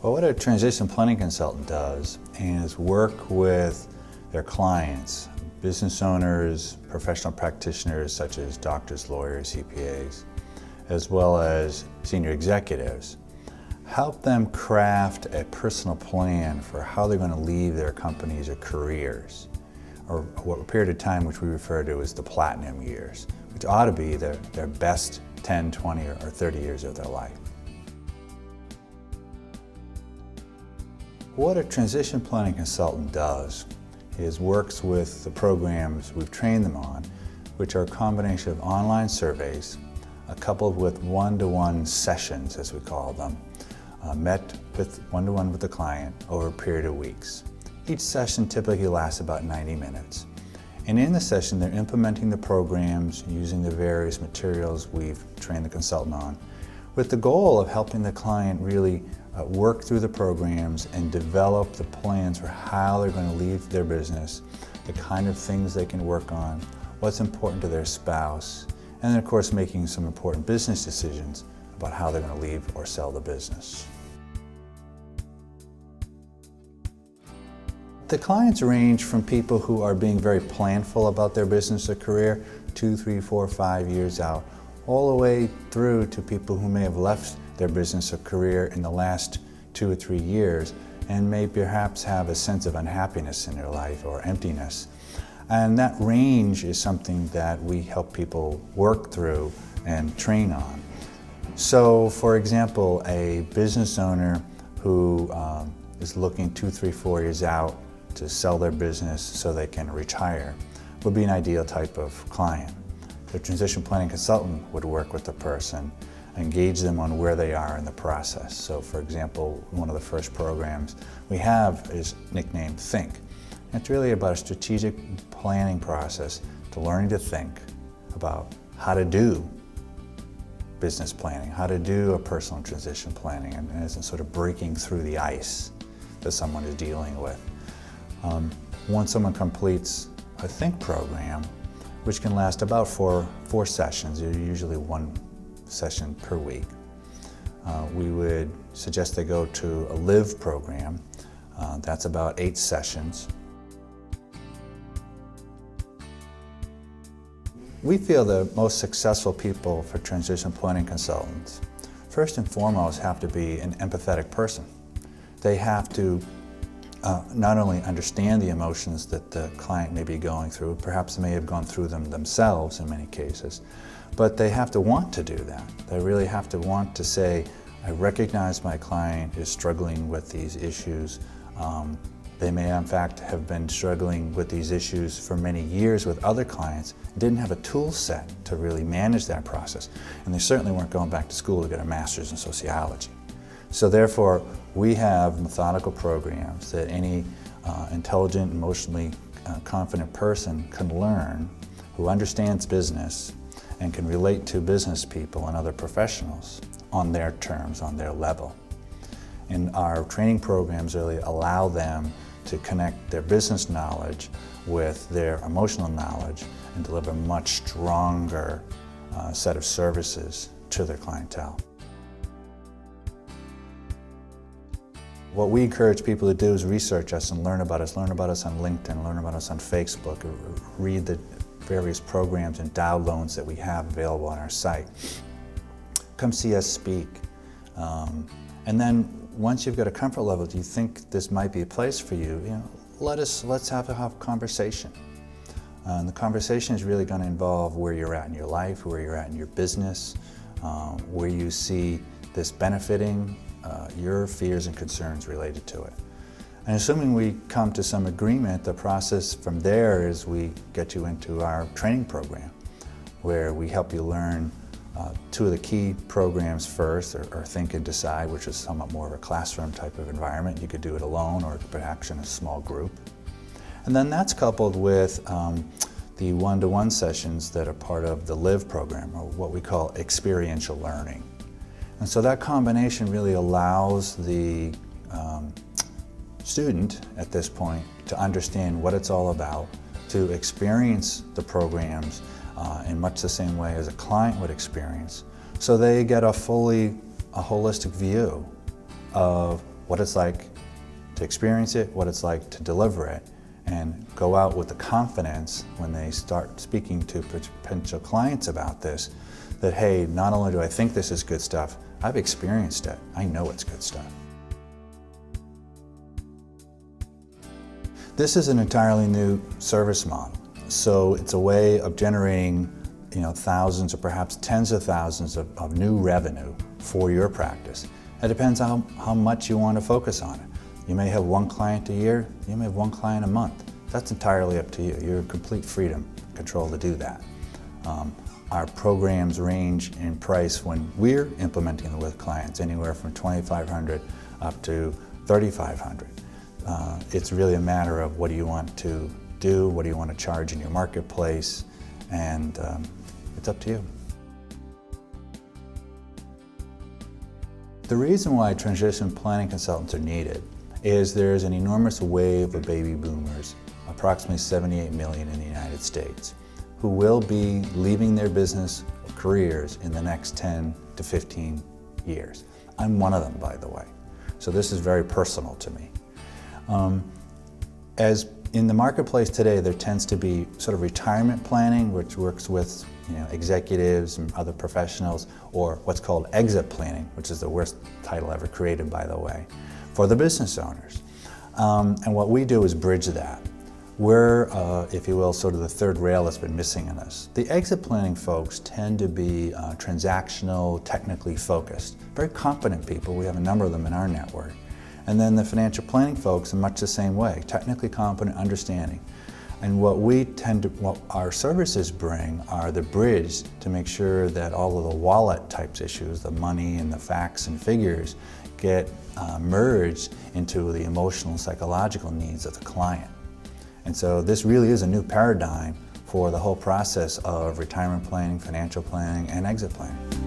Well, what a transition planning consultant does is work with their clients, business owners, professional practitioners such as doctors, lawyers, CPAs, as well as senior executives, help them craft a personal plan for how they're going to leave their companies or careers, or what a period of time which we refer to as the platinum years, which ought to be their best 10, 20, or 30 years of their life. What a transition planning consultant does is works with the programs we've trained them on, which are a combination of online surveys, coupled with one-to-one sessions, as we call them, met with one-to-one with the client over a period of weeks. Each session typically lasts about 90 minutes. And in the session, they're implementing the programs using the various materials we've trained the consultant on, with the goal of helping the client really work through the programs and develop the plans for how they're going to leave their business, the kind of things they can work on, what's important to their spouse, and then of course making some important business decisions about how they're going to leave or sell the business. The clients range from people who are being very planful about their business or career, 2, 3, 4, 5 years out, all the way through to people who may have left their business or career in the last 2 or 3 years and may perhaps have a sense of unhappiness in their life or emptiness. And that range is something that we help people work through and train on. So, for example, a business owner who is looking 2, 3, 4 years out to sell their business so they can retire would be an ideal type of client. The transition planning consultant would work with the person, engage them on where they are in the process. So, for example, one of the first programs we have is nicknamed Think. It's really about a strategic planning process to learning to think about how to do business planning, how to do a personal transition planning, and as in sort of breaking through the ice that someone is dealing with. Once someone completes a Think program, which can last about four sessions, usually one session per week, we would suggest they go to a Live program. That's about 8 sessions. We feel the most successful people for transition planning consultants, first and foremost, have to be an empathetic person. They have to not only understand the emotions that the client may be going through, perhaps they may have gone through them themselves in many cases, but they have to want to do that. They really have to want to say, I recognize my client is struggling with these issues. They may in fact have been struggling with these issues for many years with other clients, didn't have a tool set to really manage that process, and they certainly weren't going back to school to get a master's in sociology. So therefore, we have methodical programs that any intelligent, emotionally confident person can learn, who understands business and can relate to business people and other professionals on their terms, on their level. And our training programs really allow them to connect their business knowledge with their emotional knowledge and deliver a much stronger set of services to their clientele. What we encourage people to do is research us and learn about us on LinkedIn, learn about us on Facebook, read the various programs and downloads that we have available on our site. Come see us speak. And then once you've got a comfort level, do you think this might be a place for you? Let's have a conversation. And the conversation is really going to involve where you're at in your life, where you're at in your business, where you see this benefiting, your fears and concerns related to it. And assuming we come to some agreement, the process from there is we get you into our training program, where we help you learn 2 of the key programs first, or Think and Decide, which is somewhat more of a classroom type of environment. You could do it alone or perhaps in a small group. And then that's coupled with the one-to-one sessions that are part of the Live program, or what we call experiential learning. And so that combination really allows the student at this point to understand what it's all about, to experience the programs in much the same way as a client would experience. So they get a holistic view of what it's like to experience it, what it's like to deliver it, and go out with the confidence when they start speaking to potential clients about this, that hey, not only do I think this is good stuff, I've experienced it. I know it's good stuff. This is an entirely new service model. So it's a way of generating thousands or perhaps tens of thousands of new revenue for your practice. It depends on how much you want to focus on it. You may have one client a year, you may have one client a month. That's entirely up to you. You're in complete freedom, control to do that. Our programs range in price when we're implementing them with clients, anywhere from $2,500 up to $3,500. It's really a matter of what do you want to do, what do you want to charge in your marketplace, and it's up to you. The reason why transition planning consultants are needed is there's an enormous wave of baby boomers, approximately 78 million in the United States, who will be leaving their business or careers in the next 10 to 15 years. I'm one of them, by the way, so this is very personal to me. As in the marketplace today, there tends to be sort of retirement planning, which works with executives and other professionals, or what's called exit planning, which is the worst title ever created, by the way, for the business owners. And what we do is bridge that. We're, if you will, sort of the third rail that's been missing in this. The exit planning folks tend to be transactional, technically focused, very competent people. We have a number of them in our network. And then the financial planning folks are much the same way, technically competent, understanding. And what our services bring are the bridge to make sure that all of the wallet types issues, the money and the facts and figures, get merged into the emotional and psychological needs of the client. And so this really is a new paradigm for the whole process of retirement planning, financial planning, and exit planning.